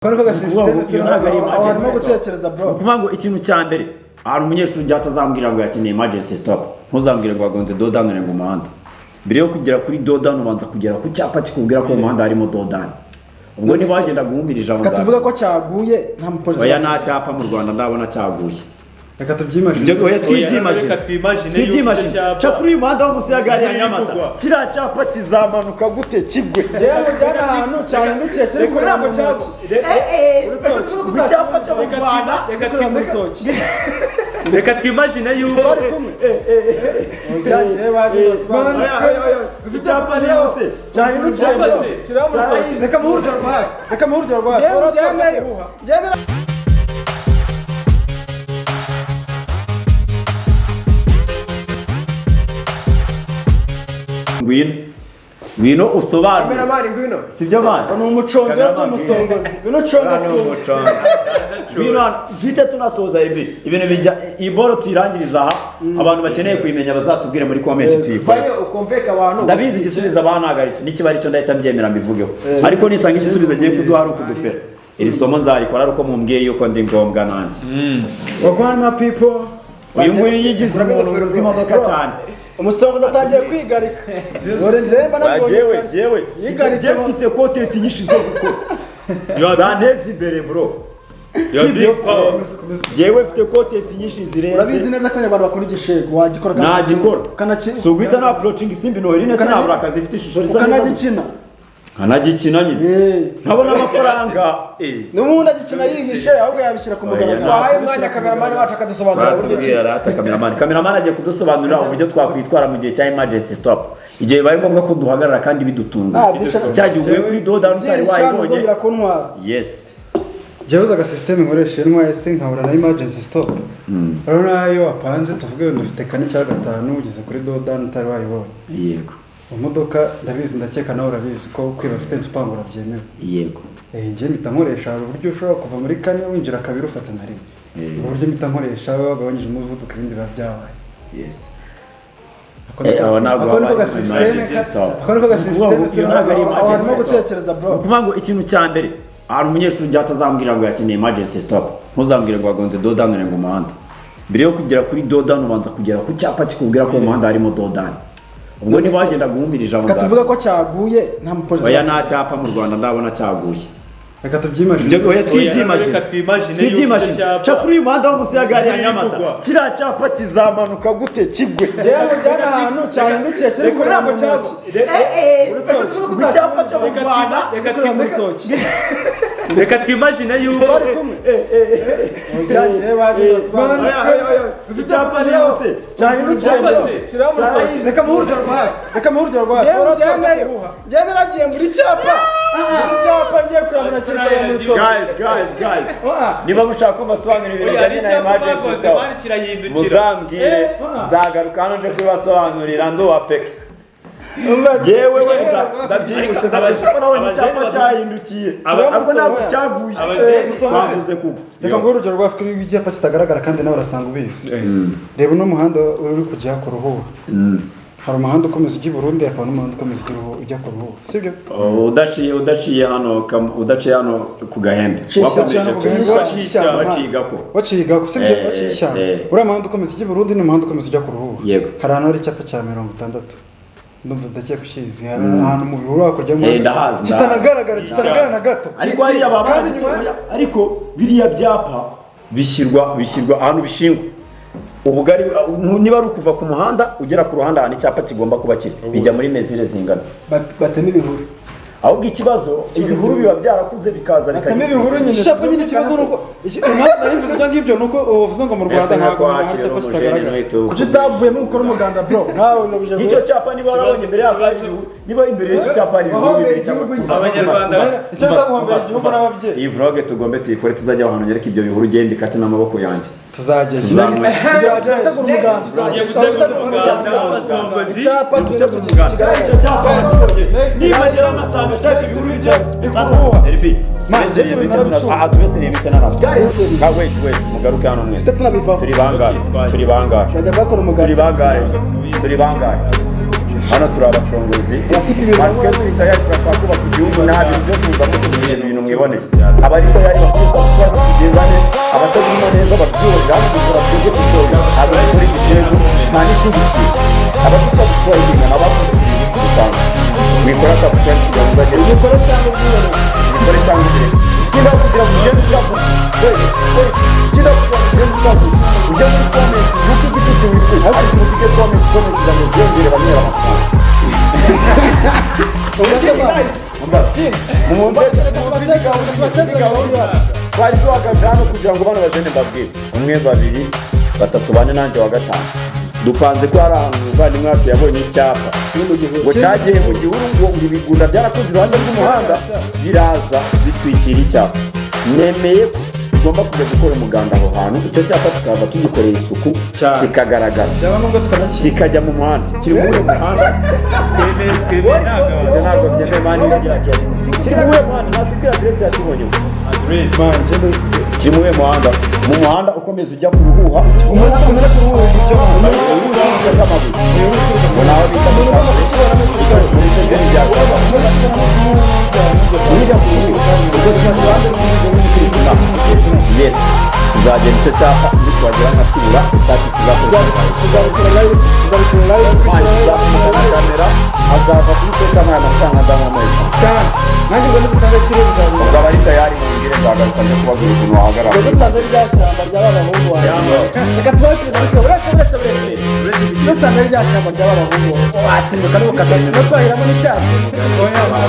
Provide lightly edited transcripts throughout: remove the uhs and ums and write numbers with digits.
Kano ka system turimo gutekereza bro. Ukuvuga ngo ikintu cya mbere ari umunyeshuri ujya atazambwira ngo yakeneye emergency stop. Ntuzambwire ngo wagonze dodane ngo umuhanda. Mbere yo kugera kuri dodane ubanza kugera ku cyapa kikubwira ko umuhanda harimo dodane. Ubwo niba wagenda guhumirije aho tuvuga ko cyaguye nta mupolisi. Oya nta cyapa mu Rwanda ndabona cyaguye. Reka tubyimagine. Oya twimagine. Cha kuri uyu muhanda wo musi ya gari ya Nyamata. Kira cyapa kizamanuka gute kigwe. Jewe cyana ahantu cyane ndikiye kiri kuri ntabwo cyagu. Icyapa cyo Rwanda reka twimagine yuko Oya bazi icyapa ni yose. Cyane ndikiye. Reka muhuryo rwa. Jana Ngwino usobanura. Kamera mani ngwino. Sibyo mani. Ni umuconzi wese umusongozi. Ngwino conga umuconzi. Ngwino gite tunasoza ibi. Ibintu bijya iboro tuyirangiriza aha. Abantu bakeneye kuyimenya bazatubwire muri comment tuyikora. Vayo ukomveka abantu. Ndabizi igisubizo abanagaricyo. Nikibari cyo ndahita mbyemera mbivugeho. Ariko nisanga igisubizo agiye kuduha ari ukudufera. Iri somo nzarikora ari uko mumbwiye yuko ndi ngombwa nanjye. Wagwana people. Uyu nguyu yigize umuntu uzi imodoka cyane. Umusongozi atangiye kwigarika. Dore njemba nabonye. Jewe. Yigaritse mfite content nyinshi zo gukora. Zaneze imbere bro. Sibyo. Jewe mfite content nyinshi zirenze. Urabizi neza ko abantu bakora igishego wagikora kandi nagikora. Kanakina. So guhita na approaching simbi no rine sana abura akazi ifite ishusho risa neza. Kanagikina. Kanagikina nyine. Nkabona amafaranga. N'ubundi agikina yihishe ahubwo yabishyira ku mugaragaro. Twahaye umwanya cameraman wacu akadusobanurira uburyo ki. Cameraman agiye kudusobanurira uburyo twakwitwara mu gihe cya emergency stop. Igihe bibaye ngombwa ko duhagarara kandi bidutunga. Cyagiye uvuye kuri doda utari wayibonye. Yes. Jewe aga system nkoresha ntwaye se nkahura na emergency stop. Urabona iyo wapanze tuvuge ngo dufite kane cya gatanu ugeze kuri doda utari wayibonye. Yego. Imodoka ndabizi ndakeka nawe urabizi ko kwiba ufite nsupangura byemewe. Yego. Nje mpita nkoresha uburyo ushobora kuva muri kane winjira kabiri ufata na rimwe. Uburyo mpita nkoresha bagabanyije umuvuduko ibindi byabaye. Yes. Akoni ko system turimo gutekereza bro. Ukuvuga ngo ikintu cya mbere ari umunyeshuri ujya atazambwira ngo yakeneye emergency stop. Ntuzambwire ngo wagonze dodane ngo umuhanda. Mbere yo kugera kuri dodane ubanza kugera ku cyapa kikubwira ko umuhanda harimo dodane. Ubwo niba wagenda guhumirije aho nzaka. Tuvuga ko cyaguye nta mupolisi. Oya nta cyapa mu Rwanda ndabona cyaguye. Reka tubyimagine. Oya twimagine. Cha kuri uyu muhanda wo musi ya gari ya Nyamata. Kira cyapa kizamanuka gute kigwe. Jewe cyana ahantu cyane ndikiye kiri kuri ntabwo cyagu. Icyapa cyo Rwanda kuri mutoki. reka twimagine yuko Oya bazi icyapa ni yose. cyane ndikiye. Reka muhuryo rwa. Jana nagiye muri cyapa. Icyapa ngiye kurabona kiri kuri mutoki. Guys. Niba mushaka ko masobanura ibintu bijyanye na emergency stop. Muzambwire nzagaruka hano nje kubasobanurira ndo wapeka. Jewe wenda ndabyibutse ndabashika nawe n'icyapa cyahindukiye. Ahubwo ntabwo cyaguye. Bavuze kuko. Reka ngo urugero rwa fike icyapa kitagaragara kandi nawe urasanga ubizi. Reba no muhanda uri kujya ku ruhura. Hari umuhanda ukomeza ujya i Burundi akaba n'umuhanda ukomeza ujya ku ruhura. Sibyo? Udaciye hano ku Gahembe. Waciga ko sibyo wacisha. Uri umuhanda ukomeza ujya i Burundi n'umuhanda ukomeza ujya ku ruhura. Yego. Hari ahantu hari icyapa cya 60. Ndumva ndakeye kukizi ahantu mu bihuru hakurya mu kitanagaragara na gato. Ariko hari ababandi ariko biriya byapa bishyirwa ahantu bishingwa. Ubugari niba ari kuva ku muhanda ugera ku ruhanda ahantu icyapa kigomba kuba kiri bijya muri mezire zingana. Batema ibihuru. Ahubwo ikibazo ibihuru biba byarakuze bikaza bikajya ibihuru nyine cyapa nyine ikibazo nuko narivuze ngibyo nuko uvuze ngo mu Rwanda ntabwo cyapa kitagaragara kuki utavuyemo gukora umuganda bro nkawe nabuje icyo cyapa niba warabonye imbere y'akazi niba imbere y'icyo cyapa ari ibihuru bibiri cyangwa abanyarwanda icyo ndaguhombera igihugu n'ababyeyi iyi vlog tugombe tuyikore tuzajya ahantu nyereka ibyo bihuru genda ikate n'amaboko yanjye tuzagenda icyapa niba ngera amasanga cyangwa ibihuru bya Elbi maze adresse ni imite na naso wait mugaruke hano mwese turi bangahe bajya bakora umuganda turi bangahe hano turi abasongozi twe turi tayari turashaka kubaka igihugu nta bintu byo kuza kutugira ibintu mwiboneye abari tayari bakora subscribe kugezane abatagirimo neza babyumva kugura twebwe tutoya abakora igitego nta n'ikindi kintu abafite gukora ibintu n'abakoze ibintu bitanga wikora subscribe kugira ngo uzagere ubikora cyangwa ubwibone ubikore cyangwa ubwibone ikindi kugira ngo ugende uzavuga ikindi kugira ngo ugende uzavuga ujye muri comment nuko igiti wifuza ariko mutike comment kugira ngo byongere banyera twari duhagaze hano kugira ngo bano bajene mbabwire umwe babiri batatu bane nanjye wa gatanu dupanze ko hari ahantu umuvandimwe wacu yabonye icyapa ngo cyagiye mu gihuru ngo ibigunda byarakoze iruhande rw'umuhanda biraza bitwikira icyapa nemeye ko tugomba kujya gukora umuganda aho hantu icyo cyapa tukaba tugikoreye isuku kikagaragara kikajya mu muhanda kiri muri uwo muhanda ntabwo byemewe mani kiri muri uwo muhanda natubwira aderesi yakibonye kiri muri uwo muhanda mu muhanda ukomeza ujya ku ruhuha umuhanda ukomeza ku ruhuha nawe bita muri icyo gihe byakora ujya ku ruhuha yes tuzagera icyo cyapa ntitwagera nka kibura isati tuzakora kamera azava kuri kamera amafaranga azamamaye cyane nanjye ngo nitutanga kiri ubwo abari tayari mu ngire nzagaruka njya kubabwira ukuntu wahagarara ubwo usanga ari rya shyamba ry'abahungu wanjye reka tubakire ariko uretse usanga ari rya shyamba ry'abahungu watinyuka n'ubu kagame no twahiramo n'icyatsi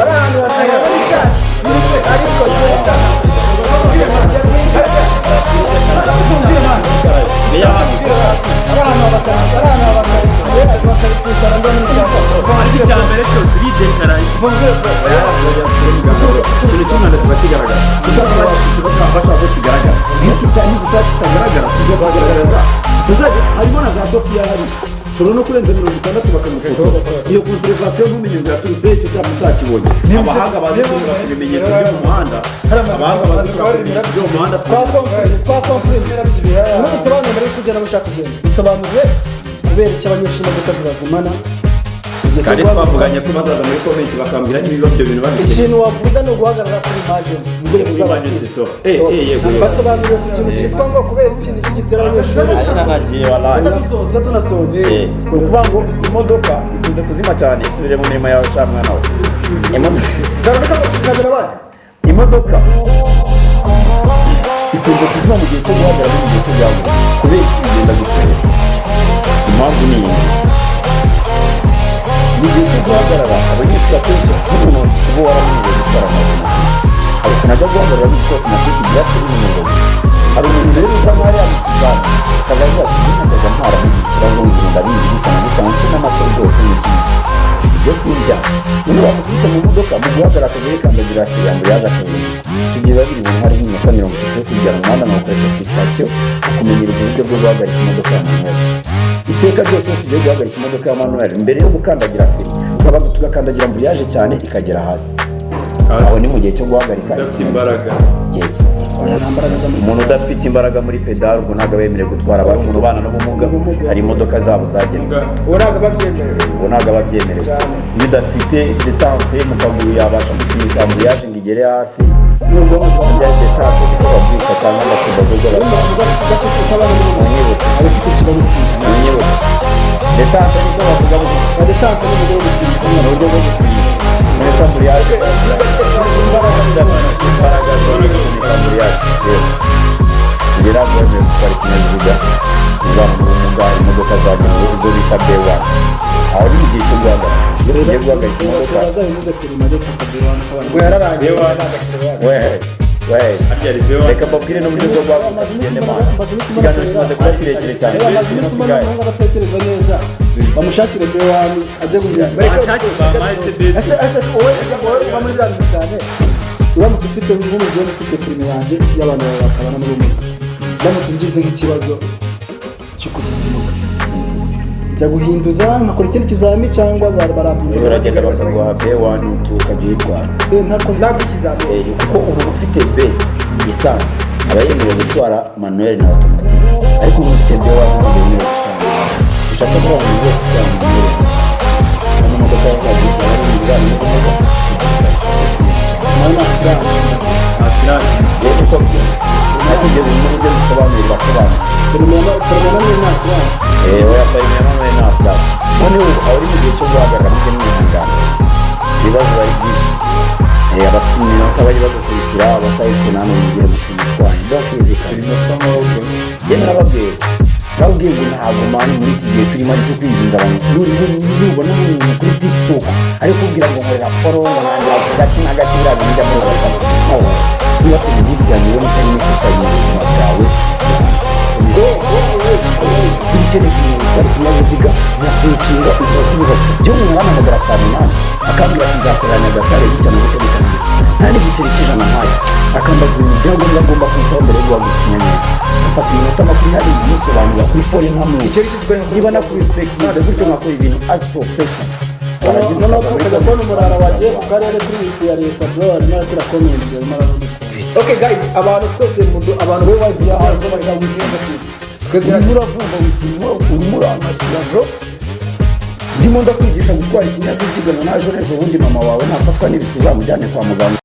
ari ahantu watahiramo n'icyatsi ariko harimo na za sofiya hari ushobora no kurenza 60 bakamufotora iyo kontrevasiyo n'umenye ngo yaturutse icyo cyapa utakibonye abahanga bazi kuvuga ku bimenyetso byo mu muhanda abahanga bazi kuvuga ku bimenyetso byo mu muhanda bisobanuye muri kugenda mushaka kugenda bisobanuye kubera icyo abanyeshuri imodoka zibazimana kandi twavuganye ko bazaza muri komenti bakambwira niba ibyo bintu babikora ikintu wavuga ni uguhagarara kuri emergency mbere emergency stop yego basobanuriye ku kintu cyitwa ngo kubera ikintu cy'igitera abanyeshuri ari nanagiye wallahi tunasoze ukuvuga ngo imodoka ikunze kuzima cyane isubire mu mirimo yawe sha mwana we imodoka ikunze kuzima mu gihe cyo guhagarara mu gihe cyo guhagarara kubera ikigenda gutera impamvu ni iyi mu gihe cyo guhagarara abanyeshuri akenshi nk'umuntu uba waramenyereye gutwara amaguru hari ukuntu ajya guhagarara bityo tumaze kugira kuri umuyobozi hari umuntu rero uza nk'aho yari kuzana akazavuga ati ntajya ntwara n'iki kibazo ngo ndabizi gutya na gutya ngo nshyire n'amace rwose ni kimwe ibyo si ibyaha noneho wamukubita mu modoka mu guhagarara akagere kandagira ngo yaje akagenda tugiye babiri mu hari nk'iminota 30 yo kujyana mu muhanda nkakoresha sitasiyo kumenyereza uburyo bwo guhagarika imodoka ya manuel iteka ryose tugiye guhagarika imodoka ya manuel mbere yo gukandagira feri tukabanza tugakandagira amburiyaje cyane ikagera hasi aho ni mu gihe cyo guhagarika ikinyabiziga yes umuntu udafite imbaraga muri pedal ubwo ntabwo bemerewe gutwara abantu mu bana n'ubumuga hari imodoka zabo zagenwe uwo ntabwo ababyemerewe iyo udafite detente mu kaguru yabasha gusunika amburiyaje ngo igere hasi nubwo bya detente niko babyita cyangwa amashyamba detente niko bavuga ngo detente ni uburyo bwo gusimbuka muri amburiyaje imbaraga zo gusunika amburiyaje kugera ngo wemerewe gutwara ikinyabiziga uzana ubumuga imodoka zagenewe izo bita B1 aho ni mu gihe cyo guhagarara iyo tugiye guhagarika imodoka reka mbabwire n'uburyo bwo guhagarika tugende mwana ikiganiro kimaze kuba kirekire cyane batekereza neza bamushakire B1 ajye kugira ese wowe uba muri bya bintu cyane uramutse ufite nk'umugore ufite filime yanjye y'abantu bakabana n'ubumuga ndamutse ngize nk'ikibazo cyo kuvuga njya guhinduza nkakora ikindi kizami cyangwa barabwira uragenda bakaguha B1 ukajya uyitwara ntabwo ikizami kuko umuntu ufite B isanzwe aba yemerewe gutwara manuel na automatique ariko umuntu ufite B1 ntabwo yemerewe gutwara ushaka ko abantu bose cyangwa imodoka yazagutse ari ibijyanye n'imodoka rero uko nakugeze mu buryo busobanurira asobanura wayapayimena muri nasirasi noneho aho uri mu gihe cyo guhagarara mujye mwihangana ibibazo bari byinshi abafite iminota bari bagukurikira abatayifite namwe mugire mu tuntu twanyu byo kwizikana njye narababwiye babwiye ngo ntabwo mani muri iki gihe turimo ari cyo kwinginga abantu nubona n'umuntu kuri tiktok ari kubwira ngo nkorera foro nkangira gake na gake biraza njya muri whatsapp niba serivisi yanjye ubona itari necessary mu buzima bwawe ukeneye gutwara ikinyabiziga nyakunshinga igasubiza byo umuntu aramuhamagara saa munani akambwira ati nzakorera Nyagatare gutya na gutya gutya nta n'igiceri cy'ijana ntayo akambaza ibintu byangombwa agomba kwitaho mbere yo guhaguruka ikinyabiziga afata iminota 20 kumusobanurira kuri fone ntamuzi niba nakurespectinze gutyo nkakora ibintu as profession barageza ukajya kubona umurara wagiye ku karere kuri wifi ya leta bro arimo aratera comment arimo aravuga okay guys abantu twese abantu bo bagiye hanze bajya wigenga twebwe uravuga wifi urimo uranakira bro ndimo ndakwigisha gutwara ikinyabiziga na naje ejo bundi mama wawe nafatwa n'ibisuza mujyane kwa muganga